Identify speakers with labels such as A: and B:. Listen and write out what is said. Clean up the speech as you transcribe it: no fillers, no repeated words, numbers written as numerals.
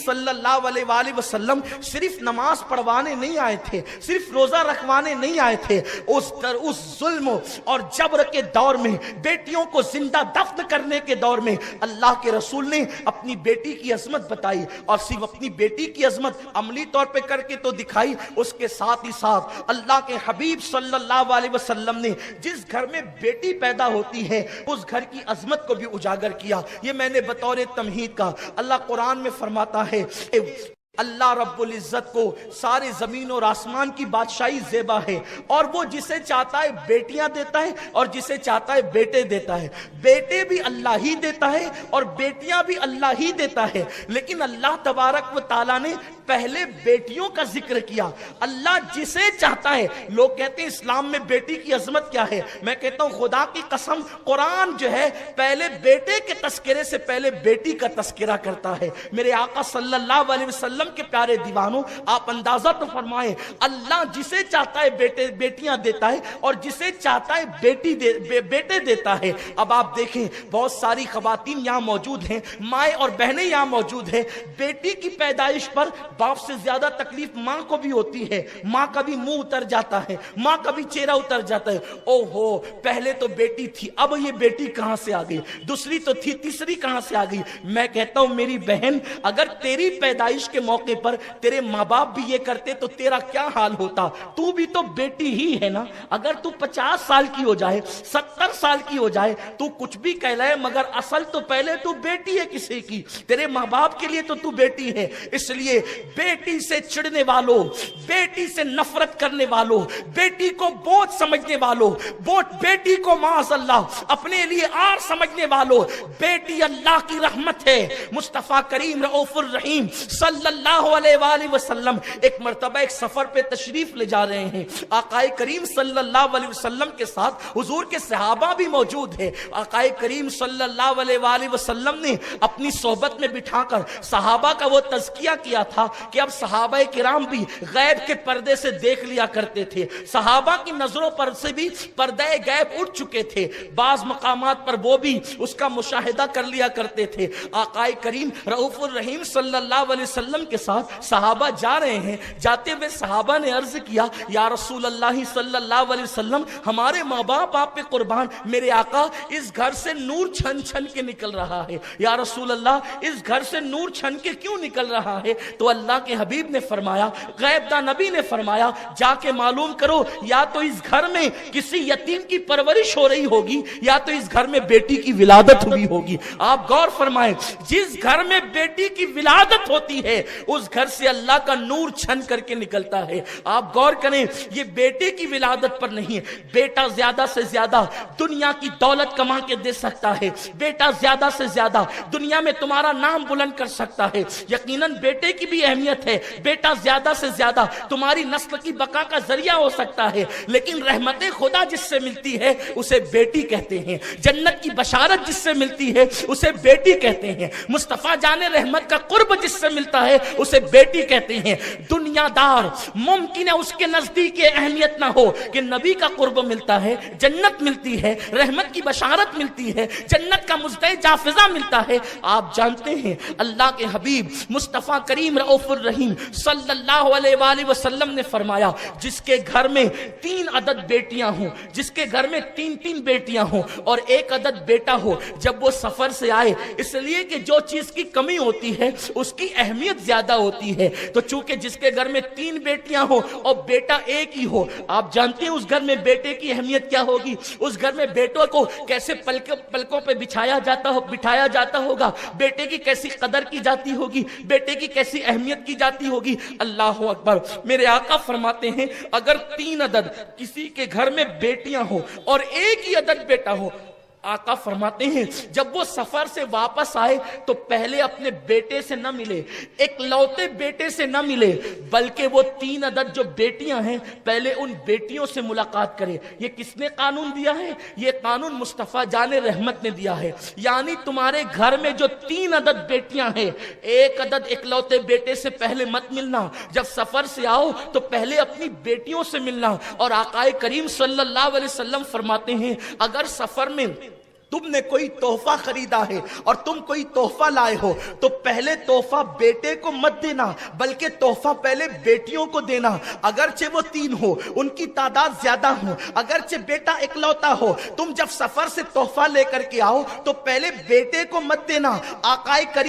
A: صلی اللہ علیہ وآلہ وسلم صرف نماز پڑھوانے نہیں آئے تھے، صرف روزہ رکھوانے نہیں آئے تھے، اس ظلم اور جبر کے دور میں، بیٹیوں کو زندہ دفن کرنے کے دور میں اللہ کے رسول نے اپنی بیٹی کی عظمت بتائی، اور صرف اپنی بیٹی کی عظمت عملی طور پہ کر کے تو دکھائی، اس کے ساتھ ہی ساتھ اللہ کے حبیب صلی اللہ علیہ وسلم نے جس گھر میں بیٹی پیدا ہوتی ہے اس گھر کی عظمت کو بھی اجاگر کیا۔ یہ میں نے بطور تمہید کا، اللہ قرآن میں فرماتا ہے اللہ رب العزت کو سارے زمین اور آسمان کی بادشاہی زیبا ہے، اور وہ جسے چاہتا ہے بیٹیاں دیتا ہے اور جسے چاہتا ہے بیٹے دیتا ہے۔ بیٹے بھی اللہ ہی دیتا ہے اور بیٹیاں بھی اللہ ہی دیتا ہے، لیکن اللہ تبارک و تعالیٰ نے پہلے بیٹیوں کا ذکر کیا۔ اللہ جسے چاہتا ہے، لوگ کہتے ہیں اسلام میں بیٹی کی عظمت کیا ہے، میں کہتا ہوں خدا کی قسم قرآن جو ہے پہلے بیٹے کے تذکرے سے پہلے بیٹی کا تذکرہ کرتا ہے۔ میرے آقا صلی اللہ علیہ وسلم کے پیارے دیوانوں، آپ اندازہ تو فرمائیں، اللہ جسے چاہتا ہے بیٹیاں دیتا ہے اور جسے چاہتا ہے بیٹے دیتا ہے۔ اب آپ دیکھیں بہت ساری خواتین یہاں موجود ہیں، مائیں اور بہنیں یہاں موجود ہیں، بیٹی کی پیدائش پر باپ سے زیادہ تکلیف ماں کو بھی ہوتی ہے، ماں کا بھی منہ اتر جاتا ہے، ماں کا بھی چہرہ اتر جاتا ہے، او ہو پہلے تو بیٹی تھی، اب یہ بیٹی کہاں سے آ گئی، دوسری تو تھی، تیسری کہاں سے آ گئی۔ میں کہتا ہوں میری بہن، اگر تیری پیدائش کے موقع پر تیرے ماں باپ بھی یہ کرتے تو تیرا کیا حال ہوتا؟ تو بھی تو بیٹی ہی ہے نا۔ اگر تو 50 سال کی ہو جائے، 70 سال کی ہو جائے، تو کچھ بھی کہلائے، مگر اصل تو پہلے تو بیٹی ہے کسی کی، تیرے ماں باپ کے لیے تو بیٹی ہے۔ اس لیے بیٹی سے چڑھنے والوں، بیٹی سے نفرت کرنے والوں، بیٹی کو بوجھ سمجھنے والوں، بیٹی کو معاذ اللہ اپنے لیے آر سمجھنے والوں، بیٹی اللہ کی رحمت ہے۔ مصطفیٰ کریم رؤوف الرحیم صلی اللہ علیہ وآلہ وسلم ایک مرتبہ ایک سفر پہ تشریف لے جا رہے ہیں، آقائے کریم صلی اللہ علیہ وسلم کے ساتھ حضور کے صحابہ بھی موجود ہیں۔ آقائے کریم صلی اللہ علیہ وآلہ وسلم نے اپنی صحبت میں بٹھا کر صحابہ کا وہ تزکیہ کیا تھا کہ اب صحابہ کرام بھی غیب کے پردے سے دیکھ لیا کرتے تھے، صحابہ کی نظروں پر سے بھی پردے غیب اٹھ چکے تھے، بعض مقامات پر وہ بھی اس کا مشاہدہ کر لیا کرتے تھے۔ آقائے کریم رؤوف الرحیم صلی اللہ علیہ وسلم کے ساتھ صحابہ جا رہے ہیں، جاتے ہوئے صحابہ نے عرض کیا یا رسول اللہ صلی اللہ علیہ وسلم، ہمارے ماں باپ آپ پہ قربان، میرے آقا اس گھر سے نور چھن چھن کے نکل رہا ہے، یا رسول اللہ اس گھر سے نور چھن کے کیوں نکل رہا ہے؟ تو اللہ کے حبیب نے فرمایا، غیب داں نبی نے فرمایا، جا کے معلوم کرو یا تو اس گھر میں کسی یتیم کی پرورش ہو رہی ہوگی یا تو اس گھر میں بیٹی کی ولادت ہوئی ہوگی۔ آپ غور فرمائیں، جس گھر میں بیٹی کی ولادت ہوتی ہے اس گھر سے اللہ کا نور چھن کر کے نکلتا ہے۔ آپ غور کریں، یہ بیٹے کی ولادت پر نہیں ہے، بیٹا زیادہ سے زیادہ دنیا کی دولت کما کے دے سکتا ہے، بیٹا زیادہ سے زیادہ دنیا میں تمہارا نام بلند کر سکتا ہے، یقیناً بیٹے کی بھی اہمیت ہے، بیٹا زیادہ سے زیادہ تمہاری نسل کی بقا کا ذریعہ ہو سکتا ہے، لیکن رحمت خدا جس سے ملتی ہے اسے بیٹی کہتے ہیں، جنت کی بشارت جس سے ملتی ہے اسے بیٹی کہتے ہیں، مصطفیٰ جان رحمت کا قرب جس سے ملتا ہے اسے بیٹی کہتے ہیں۔ دنیا دار ممکن ہے اس کے نزدیک اہمیت نہ ہو کہ نبی کا قرب ملتا ہے، جنت ملتی ہے، رحمت کی بشارت ملتی ہے، جنت کا مزدہ جافزہ ملتا ہے۔ آپ جانتے ہیں اللہ کے حبیب مصطفیٰ کریم رؤوف الرحیم صلی اللہ علیہ وآلہ وسلم نے فرمایا، جس کے گھر میں 3 عدد بیٹیاں ہوں، جس کے گھر میں 3 بیٹیاں ہوں اور 1 عدد بیٹا ہو، جب وہ سفر سے آئے، اس لیے کہ جو چیز کی کمی ہوتی ہے اس کی اہمیت زیادہ ہوتی ہے، تو چونکہ جس کے گھر میں 3 بیٹیاں ہو اور بیٹا 1 ہی ہو، آپ جانتے ہیں اس گھر میں بیٹے کی اہمیت کیا ہوگی، اس گھر میں بیٹوں کو کیسے پلکوں پہ بٹھایا جاتا ہوگا، بیٹے کی کیسی قدر کی جاتی ہوگی، بیٹے کی کیسی اہمیت کی جاتی ہوگی۔ اللہ اکبر، میرے آقا فرماتے ہیں اگر 3 عدد کسی کے گھر میں بیٹیاں ہوں اور 1 ہی عدد بیٹا ہو، آقا فرماتے ہیں جب وہ سفر سے واپس آئے تو پہلے اپنے بیٹے سے نہ ملے، ایک لوتے بیٹے سے نہ ملے، بلکہ وہ 3 عدد جو بیٹیاں ہیں پہلے ان بیٹیوں سے ملاقات کرے۔ یہ کس نے قانون دیا ہے؟ یہ قانون مصطفیٰ جان رحمت نے دیا ہے، یعنی تمہارے گھر میں جو 3 عدد بیٹیاں ہیں، 1 عدد ایک لوتے بیٹے سے پہلے مت ملنا، جب سفر سے آؤ تو پہلے اپنی بیٹیوں سے ملنا۔ اور آقا کریم صلی اللہ علیہ وسلم فرماتے ہیں اگر سفر میں تم نے کوئی تحفہ خریدا ہے اور تم کوئی تحفہ لائے ہو تو پہلے تحفہ بیٹے کو مت دینا، بلکہ تحفہ پہلے بیٹیوں کو دینا، اگرچہ وہ 3 ہو، ان کی تعداد زیادہ ہو، اگرچہ بیٹا اکلوتا ہو۔ تم جب سفر سے تحفہ لے کر کے آؤ تو پہلے بیٹے کو مت دینا۔ آقائے کریم